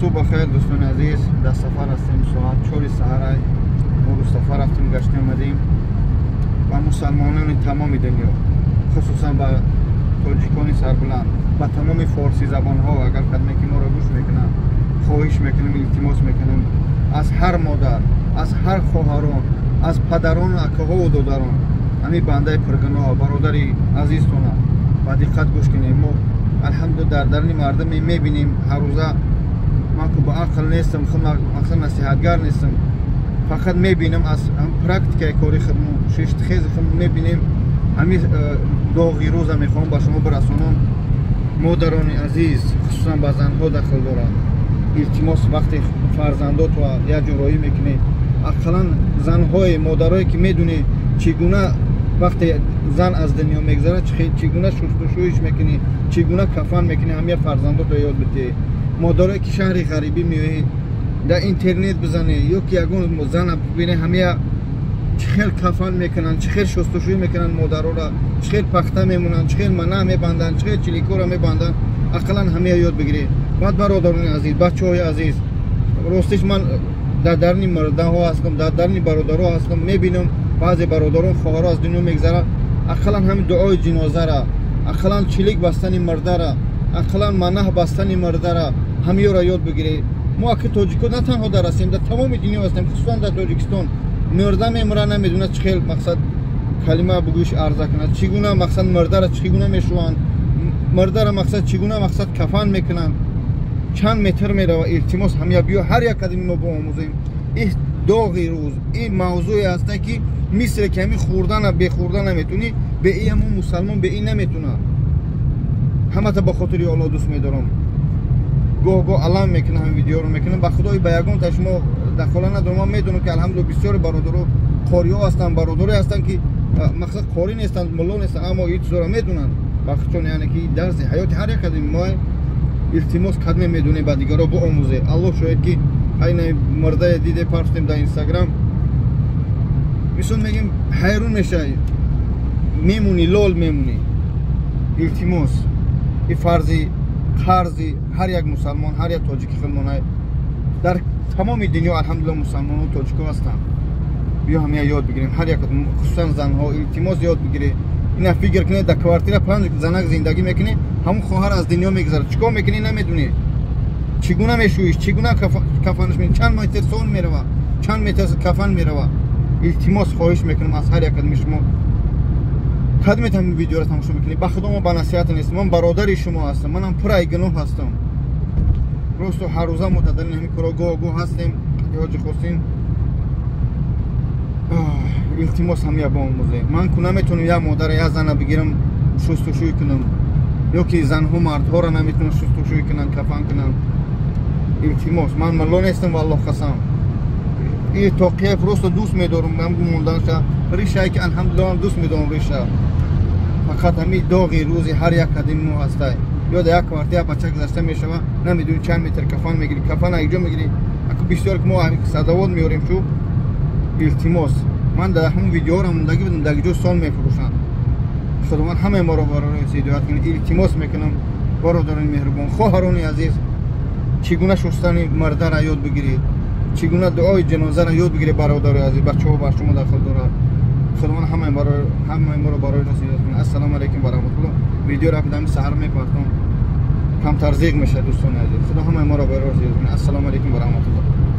صبح خیر دوستان عزیز، در سفر هستیم. ساعت 4 سحر ما رو سفر رفتیم، گشت آمدیم و مسلمانان تمام دنیا، خصوصا با تاجیکان سربلند، با تمام فارسی زبان ها اگر خدمت ما را گوش میکنن خواهش میکنیم، التماس میکنیم از هر مادر، از هر خواهران، از پدران و اکاها و دادران، همین بنده پرگناه برادری عزیزتون با دقت گوش کنیم. ما الحمدلله در درون مردم میبینیم هر روزه. من که با عقل نیستم، خود مثلا نصیحتگر نیستم، فقط میبینم از پرکتیکای کاری خودمون شش خیز خودمون میبینیم. همین داغی روزه میخوام با شما برسونم. مادران عزیز خصوصا با زنها دخل دارند. التماس وقتی فرزندات و یا جورایی میکنی، اقلا زنهای مادرایی که میدونی چگونه وقتی زن از دنیا میگذره چگونه شستشویش میکنی، چگونه کفن میکنی، همه فرزندات رو یاد بده. مادرایی که شهر غریبی میوی در اینترنت بزنی یا که یگون زن ببینی همه چخیل کفن میکنن، چخیل شستشوی میکنن مادرها را، چخیل پخته میمونن، چخیل منه میبندن، چخیل چلیکو را میبندن. اقلا همه یاد بگیری. بعد برادران عزیز، بچه های عزیز، راستش من در درنی مرده ها هستم، در درنی برادر ها هستم، میبینم بعضی برادران خواهر از دنیا میگذره. اقلا همین دعای جنازه را، اقلا چلیک بستن مرده را، اقلا منه بستن مرده را همه را یاد بگیری. ما که تاجیکان نه تنها در هستیم، در تمام دنیا هستیم، خصوصا در تاجیکستان مرده میمره نمیدونه چخیل مقصد کلمه بگوش عرضه کنه، چگونه مقصد مرده را چگونه میشوند، مرده را مقصد چگونه مقصد کفن میکنن، چند متر میره. التماس همه بیا هر یک قدم ما با آموزیم. این داغی روز این موضوعی هست که مثل کمی خوردن به خوردن نمیتونی، به این همون مسلمان به این نمیتونه. همه تا به خاطر الله دوست میدارم. گاه علام میکنه، هم ویدیو رو میکنه. به خدای به یگان تا شما دخل ندارم. من میدونم که الحمدلله بسیار برادرها قاری هستن، برادری هستن که مقصد قاری نیستن، ملا نیستن، اما این چیزا رو میدونن. بخشون یعنی که درس حیات هر یک قدم ما التماس کدمه میدونه با دیگران با آموزه. الله شاید که این مرده دیده پرستیم در اینستاگرام میسون میگیم حیرون میشه، میمونی لال میمونی. التماس این فرضی قرضی هر یک مسلمان، هر یک تاجیک خلمانه در تمام دنیا الحمدلله مسلمان و تاجیک هستن. بیا همه یاد بگیریم، هر یک خصوصا زنها التماس یاد بگیره. اینا فکر کنه در کوارتیر 5 زنک زندگی میکنی، همون خواهر از دنیا میگذره، چیکار میکنی نمیدونی، چگونه میشویش، چگونه کفنش میکنی، چند متر سون میروه، چند متر کفن میروه. التماس خواهش میکنم از هر یک قدم شما خدمت همین ویدیو را تماشا میکنی. به خدا ما با نصیحت نیست، من برادر شما هستم، منم پرای گناه هستم. راست هر روزه متدین همین کارا گاه هستیم. حاج حسین التماس همه با آموزه. من که نمیتونم یا مادر یا زن بگیرم شستشوی کنم، یا که زنها مردها را نمیتونن شستشوی کنن، کفن کنن. التماس من ملا نیستم والله قسم. این توقیف راست دوست میدارم، من موندنش ریشه که الحمدلله دوست میدارم ریشه. فقط همین داغی روزی هر یک قدم ما هسته. یا در یک کوارتیر بچه گذشته میشه نمیدونی چند متر کفن میگیری، کفن اینجا میگیری. اگه بسیار که ما صدوات میاریم شو التماس. من در همون ویدیو را موندگی بدم در جو سال میفروشن. خدا من همه ما رو برای سیدیات کنم. التماس میکنم برادران مهربان، خواهران عزیز، چگونه شستن مرده را یاد بگیرید، چگونه دعای جنازه را یاد بگیرید برادر عزیز. بچه‌ها با شما داخل داره. خدا من همه ما رو برای سیدیات کنم. السلام علیکم و رحمت الله. ویدیو را بدم سحر میپرتم، کم ترزیق میشه دوستان عزیز. خدا همه ما رو برای سیدیات کنم. السلام علیکم و رحمت الله.